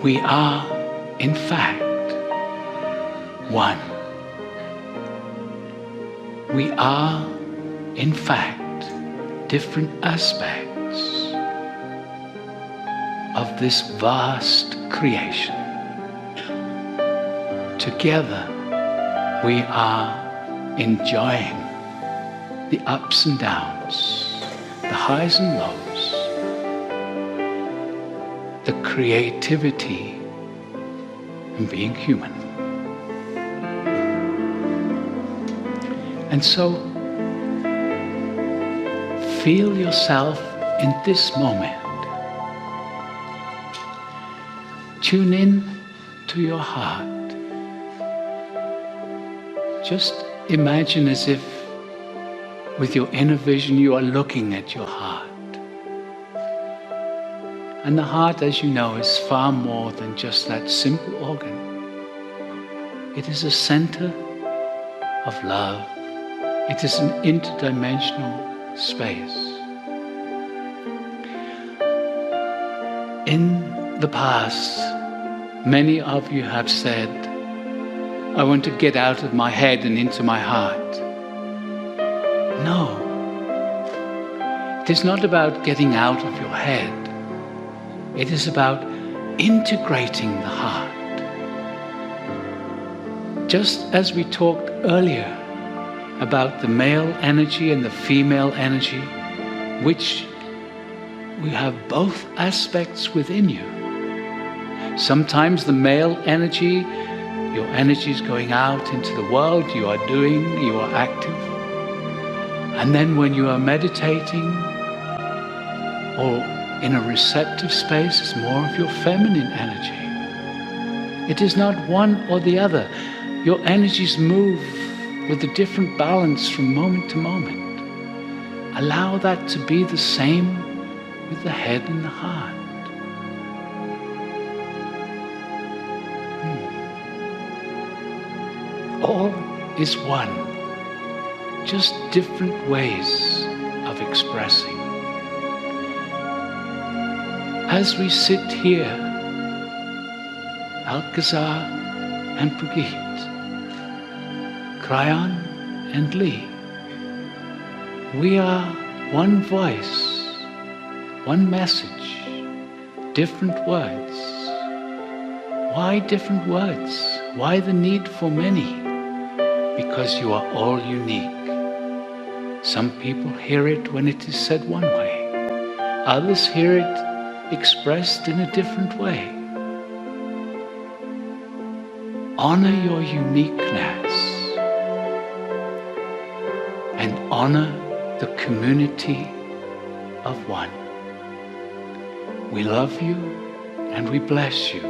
We are, in fact, one. We are, in fact, different aspects of this vast creation. Together, we are enjoying the ups and downs, the highs and lows, the creativity in being human. And so, feel yourself in this moment. Tune in to your heart. Just imagine as if with your inner vision you are looking at your heart. And the heart, as you know, is far more than just that simple organ. It is a center of love. It is an interdimensional space. In the past, many of you have said, I want to get out of my head and into my heart. No. It is not about getting out of your head. It is about integrating the heart. Just as we talked earlier about the male energy and the female energy, which we have both aspects within you. Sometimes the male energy, your energy is going out into the world, you are doing, you are active. And then when you are meditating or in a receptive space, it's more of your feminine energy. It is not one or the other. Your energies move with a different balance from moment to moment. Allow that to be the same with the head and the heart. All is one, just different ways of expressing. As we sit here, Alcazar and Brigitte, Kryon and Lee, we are one voice, one message, different words. Why different words? Why the need for many? Because you are all unique. Some people hear it when it is said one way. Others hear it expressed in a different way. Honor your uniqueness and honor the community of one. We love you and we bless you.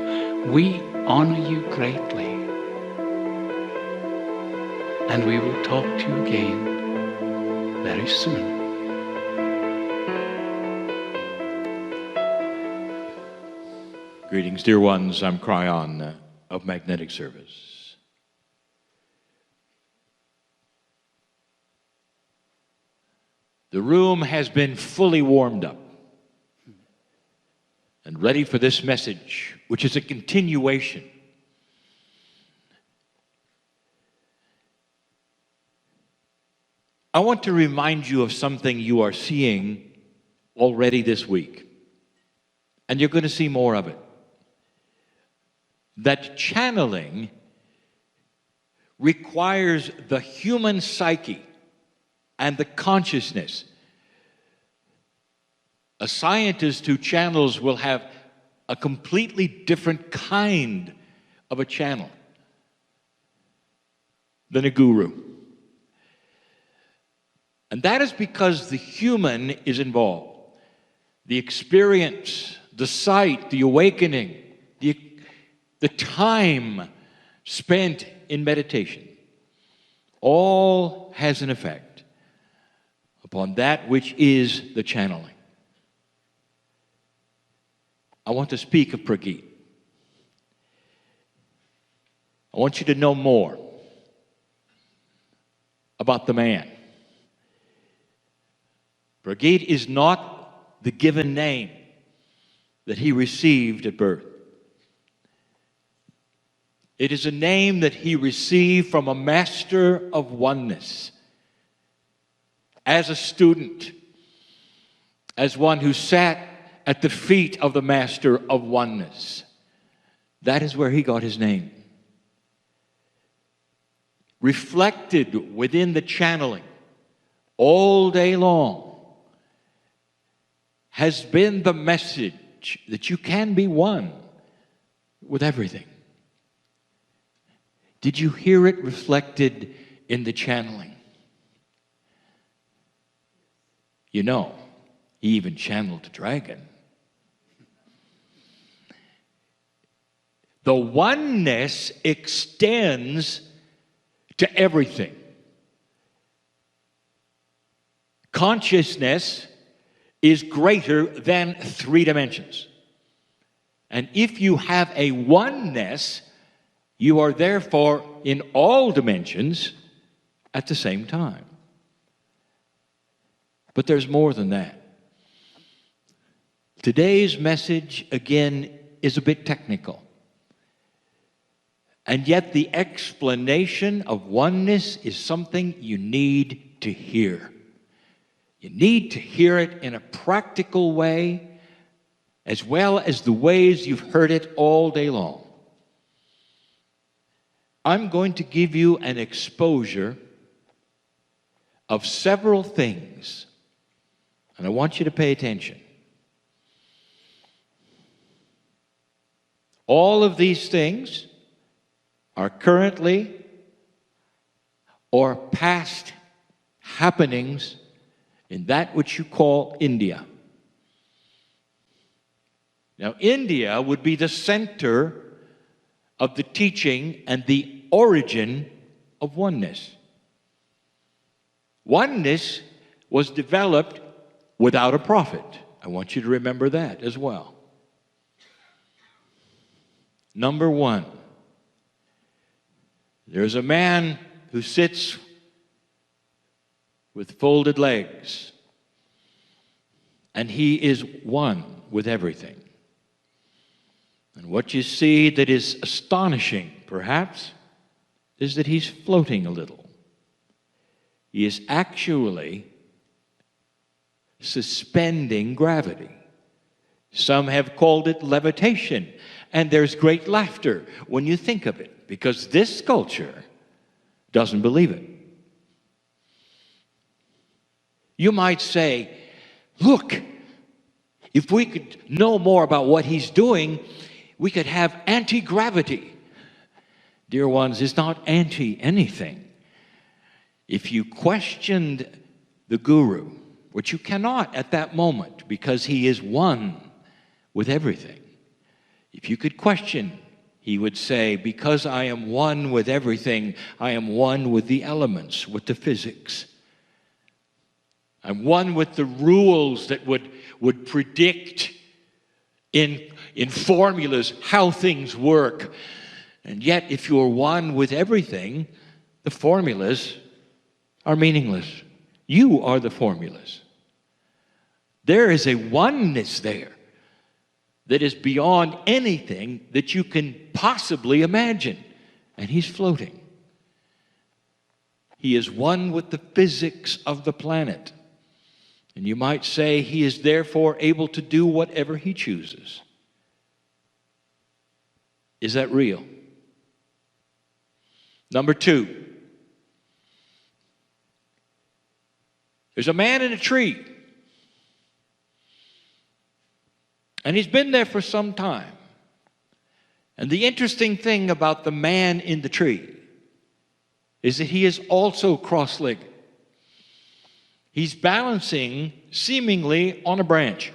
We honor you greatly. And we will talk to you again very soon. Greetings, dear ones. I'm Kryon of Magnetic Service. The room has been fully warmed up and ready for this message, which is a continuation. I want to remind you of something you are seeing already this week, and you're going to see more of it. That channeling requires the human psyche and the consciousness. A scientist who channels will have a completely different kind of a channel than a guru. And that is because the human is involved. The experience, the sight, the awakening, the time spent in meditation, all has an effect upon that which is the channeling. I want to speak of Brigitte. I want you to know more about the man. Brigitte is not the given name that he received at birth. It is a name that he received from a master of oneness. As a student, as one who sat at the feet of the master of oneness. That is where he got his name. Reflected within the channeling all day long has been the message that you can be one with everything. Did you hear it reflected in the channeling? You know, he even channeled a dragon. The oneness extends to everything. Consciousness is greater than 3 dimensions. And if you have a oneness, you are therefore in all dimensions at the same time. But there's more than that. Today's message, again, is a bit technical. And yet the explanation of oneness is something you need to hear. You need to hear it in a practical way, as well as the ways you've heard it all day long. I'm going to give you an exposure of several things, and I want you to pay attention. All of these things are currently or past happenings in that which you call India. Now, India would be the center of the teaching and the origin of oneness. Oneness was developed without a prophet. I want you to remember that as well. Number one, there's a man who sits with folded legs, and he is one with everything. And what you see that is astonishing, perhaps, is that he's floating a little. He is actually suspending gravity. Some have called it levitation, and there's great laughter when you think of it, because this culture doesn't believe it. You might say, look, if we could know more about what he's doing, we could have anti-gravity. Dear ones, it's not anti-anything. If you questioned the guru, which you cannot at that moment because he is one with everything. If you could question, he would say, because I am one with everything, I am one with the elements, with the physics. I'm one with the rules that would predict in formulas how things work. And yet, if you're one with everything, the formulas are meaningless. You are the formulas. There is a oneness there that is beyond anything that you can possibly imagine. And he's floating. He is one with the physics of the planet. And you might say he is therefore able to do whatever he chooses. Is that real? Number two, there's a man in a tree. And he's been there for some time. And the interesting thing about the man in the tree is that he is also cross-legged. He's balancing seemingly on a branch.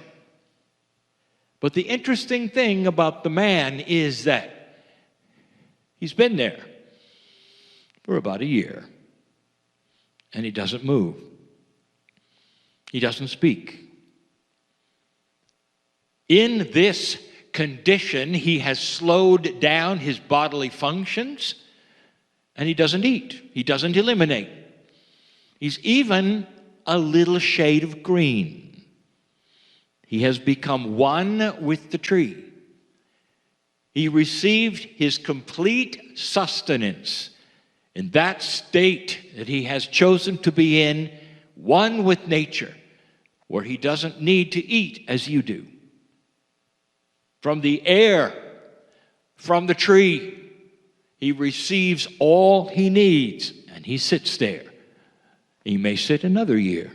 But the interesting thing about the man is that he's been there for about a year. And he doesn't move. He doesn't speak. In this condition, he has slowed down his bodily functions, and he doesn't eat. He doesn't eliminate. He's even a little shade of green. He has become one with the tree. He received his complete sustenance in that state that he has chosen to be in, one with nature, where he doesn't need to eat as you do. From the air, from the tree, he receives all he needs, and he sits there. He may sit another year.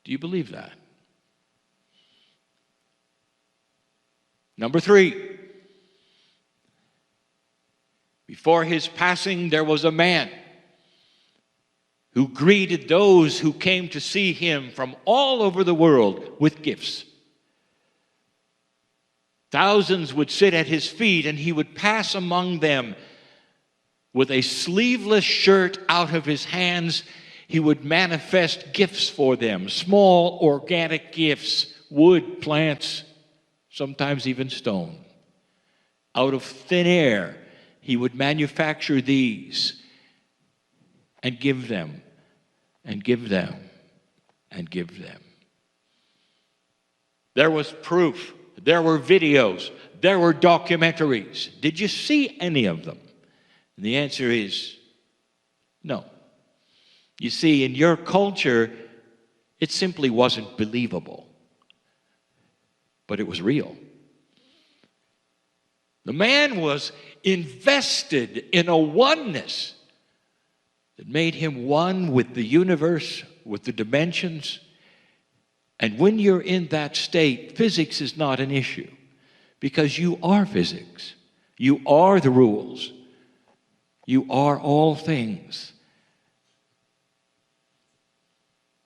Do you believe that? Number 3, before his passing, there was a man who greeted those who came to see him from all over the world with gifts. Thousands would sit at his feet, and he would pass among them with a sleeveless shirt out of his hands. He would manifest gifts for them, small organic gifts, wood, plants, sometimes even stone. Out of thin air, he would manufacture these and give them, and give them, and give them. There was proof. There were videos. There were documentaries. Did you see any of them? And the answer is no. You see, in your culture, it simply wasn't believable. But it was real. The man was invested in a oneness that made him one with the universe, with the dimensions. And when you're in that state, physics is not an issue, because you are physics. You are the rules. You are all things.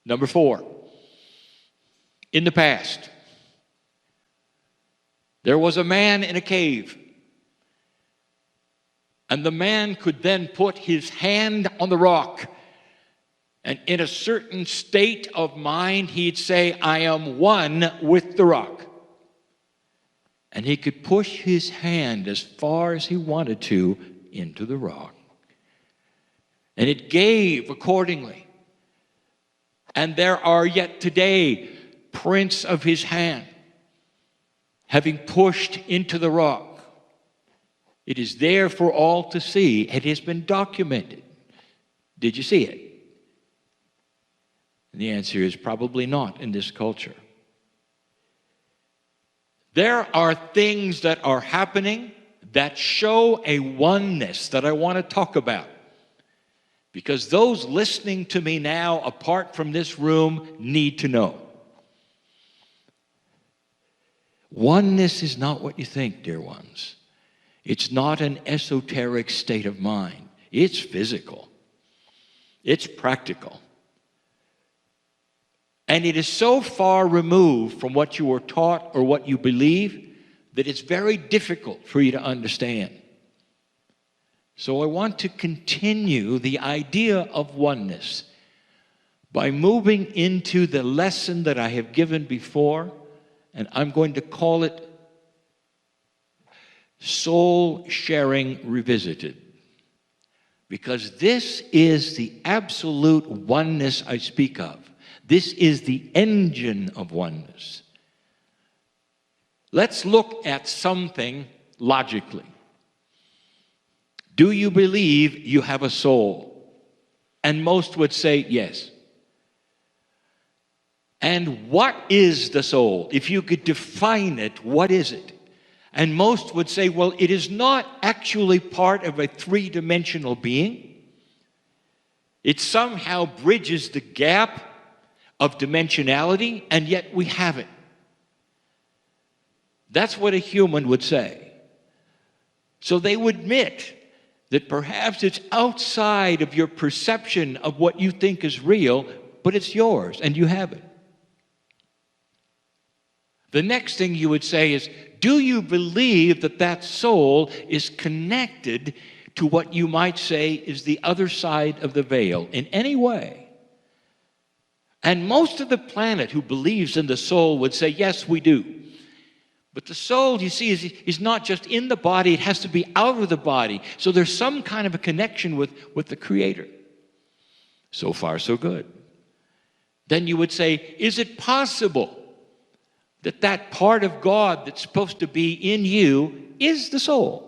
Number 4, in the past, there was a man in a cave, and the man could then put his hand on the rock, and in a certain state of mind, he'd say, I am one with the rock. And he could push his hand as far as he wanted to into the rock. And it gave accordingly. And there are yet today prints of his hand having pushed into the rock. It is there for all to see. It has been documented. Did you see it? And the answer is probably not in this culture. There are things that are happening that show a oneness that I want to talk about. Because those listening to me now, apart from this room, need to know. Oneness is not what you think, dear ones. It's not an esoteric state of mind. It's physical. It's practical. And it is so far removed from what you were taught or what you believe that it's very difficult for you to understand. So I want to continue the idea of oneness by moving into the lesson that I have given before, and I'm going to call it Soul Sharing Revisited. Because this is the absolute oneness I speak of. This is the engine of oneness. Let's look at something logically. Do you believe you have a soul? And most would say yes. And what is the soul? If you could define it, what is it? And most would say, well, it is not actually part of a three-dimensional being. It somehow bridges the gap of dimensionality, and yet we have it. That's what a human would say. So they would admit that perhaps it's outside of your perception of what you think is real, but it's yours, and you have it. The next thing you would say is, do you believe that that soul is connected to what you might say is the other side of the veil in any way? And most of the planet who believes in the soul would say, yes, we do. But the soul, you see, is not just in the body, it has to be out of the body. So there's some kind of a connection with the Creator. So far, so good. Then you would say, is it possible that that part of God that's supposed to be in you is the soul.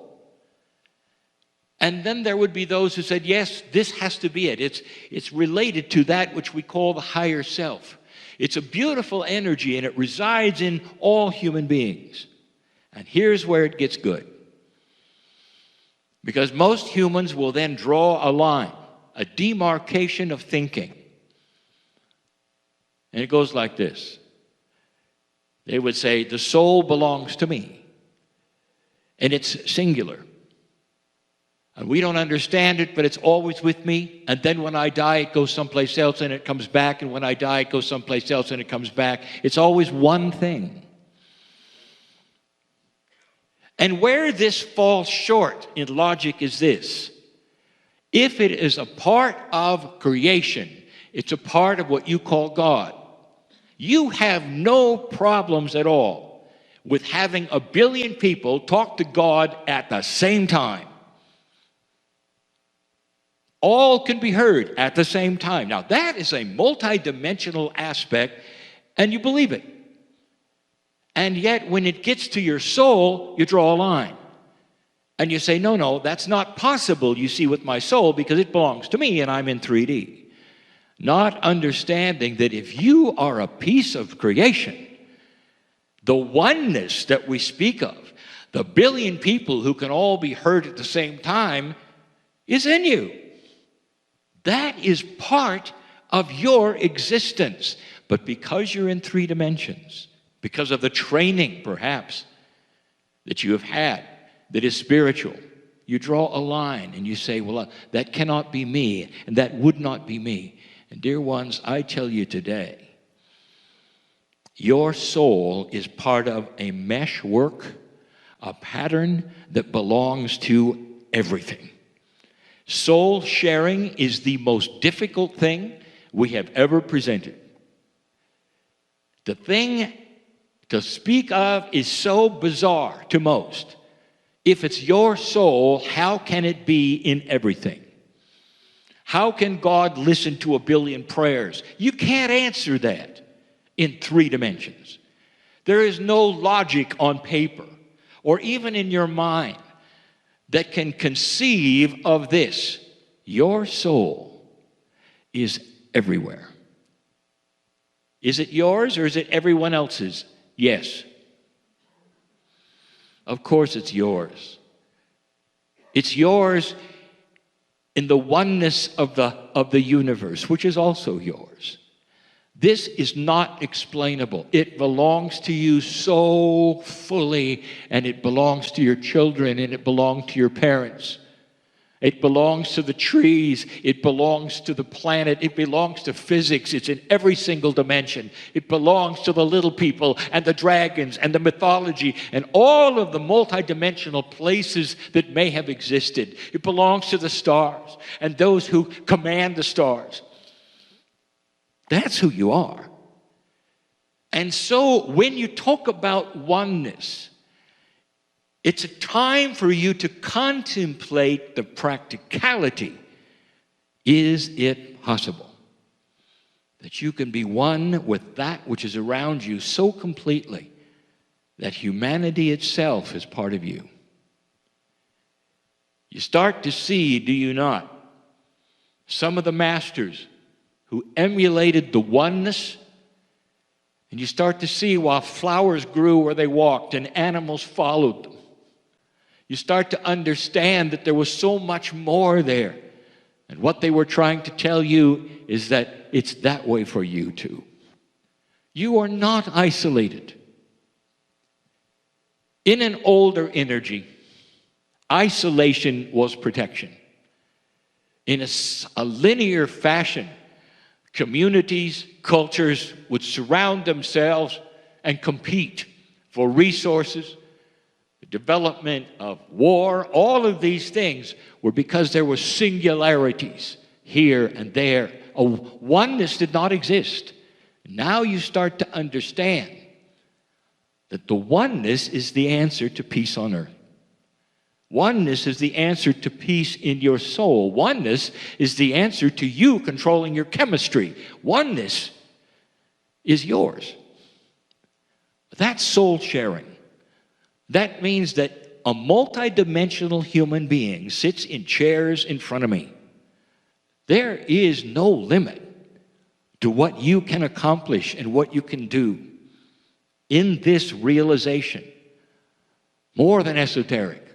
And then there would be those who said, yes, this has to be it. It's related to that which we call the higher self. It's a beautiful energy, and it resides in all human beings. And here's where it gets good. Because most humans will then draw a line, a demarcation of thinking. And it goes like this. They would say, the soul belongs to me. And it's singular. And we don't understand it, but it's always with me. And then when I die, it goes someplace else and it comes back. And when I die, it goes someplace else and it comes back. It's always one thing. And where this falls short in logic is this. If it is a part of creation, it's a part of what you call God. You have no problems at all with having 1 billion people talk to God at the same time. All can be heard at the same time. Now, that is a multidimensional aspect, and you believe it. And yet, when it gets to your soul, you draw a line. And you say, no, that's not possible, you see, with my soul, because it belongs to me, and I'm in 3D. Not understanding that if you are a piece of creation, the oneness that we speak of, the 1 billion people who can all be heard at the same time, is in you. That is part of your existence. But because you're in 3 dimensions, because of the training, perhaps, that you have had, that is spiritual, you draw a line and you say, well, that cannot be me, and that would not be me. And dear ones, I tell you today, your soul is part of a meshwork, a pattern that belongs to everything. Soul sharing is the most difficult thing we have ever presented. The thing to speak of is so bizarre to most. If it's your soul, how can it be in everything? How can God listen to 1 billion prayers? You can't answer that in 3 dimensions. There is no logic on paper or even in your mind that can conceive of this. Your soul is everywhere. Is it yours or is it everyone else's? Yes. Of course it's yours. It's yours in the oneness of the universe, which is also yours. This is not explainable. It belongs to you so fully, and it belongs to your children, and it belongs to your parents. It belongs to the trees. It belongs to the planet. It belongs to physics. It's in every single dimension. It belongs to the little people and the dragons and the mythology and all of the multidimensional places that may have existed. It belongs to the stars and those who command the stars. That's who you are. And so when you talk about oneness, it's a time for you to contemplate the practicality. Is it possible that you can be one with that which is around you so completely that humanity itself is part of you? You start to see, do you not, some of the masters who emulated the oneness, and you start to see while flowers grew where they walked and animals followed them. You start to understand that there was so much more there. And what they were trying to tell you is that it's that way for you too. You are not isolated. In an older energy, isolation was protection. In a linear fashion, communities, cultures would surround themselves and compete for resources. The development of war, all of these things were because there were singularities here and there. A oneness did not exist. Now you start to understand that the oneness is the answer to peace on earth. Oneness is the answer to peace in your soul. Oneness is the answer to you controlling your chemistry. Oneness is yours. That's soul sharing. That means that a multidimensional human being sits in chairs in front of me. There is no limit to what you can accomplish and what you can do in this realization. More than esoteric,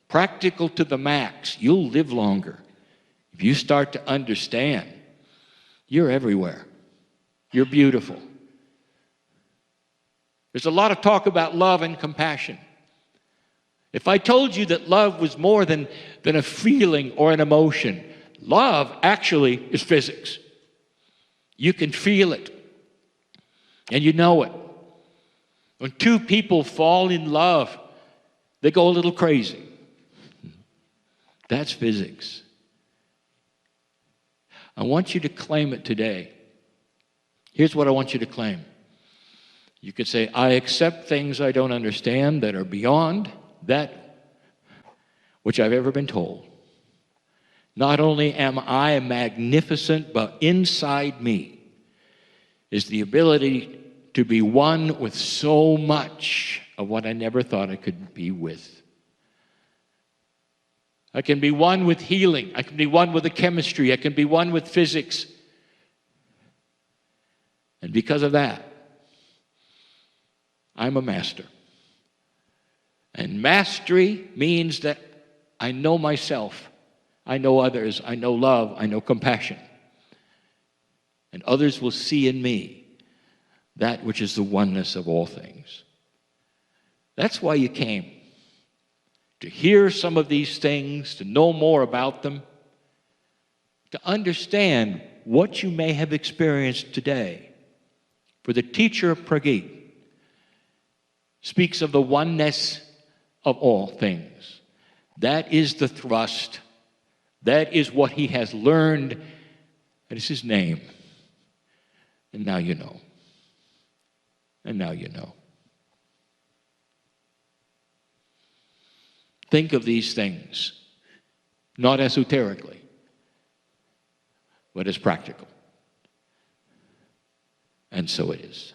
practical to the max. You'll live longer. If you start to understand, you're everywhere. You're beautiful. There's a lot of talk about love and compassion. If I told you that love was more than a feeling or an emotion, love actually is physics. You can feel it, and you know it. When two people fall in love, they go a little crazy. That's physics. I want you to claim it today. Here's what I want you to claim. You could say, I accept things I don't understand that are beyond that which I've ever been told. Not only am I magnificent, but inside me is the ability to be one with so much of what I never thought I could be with. I can be one with healing. I can be one with the chemistry. I can be one with physics. And because of that, I'm a master. And mastery means that I know myself. I know others. I know love. I know compassion. And others will see in me that which is the oneness of all things. That's why you came. To hear some of these things, to know more about them, to understand what you may have experienced today. For the teacher of Prageet speaks of the oneness of all things. That is the thrust. That is what he has learned. That is his name. And now you know. And now you know. Think of these things, not esoterically, but as practical. And so it is.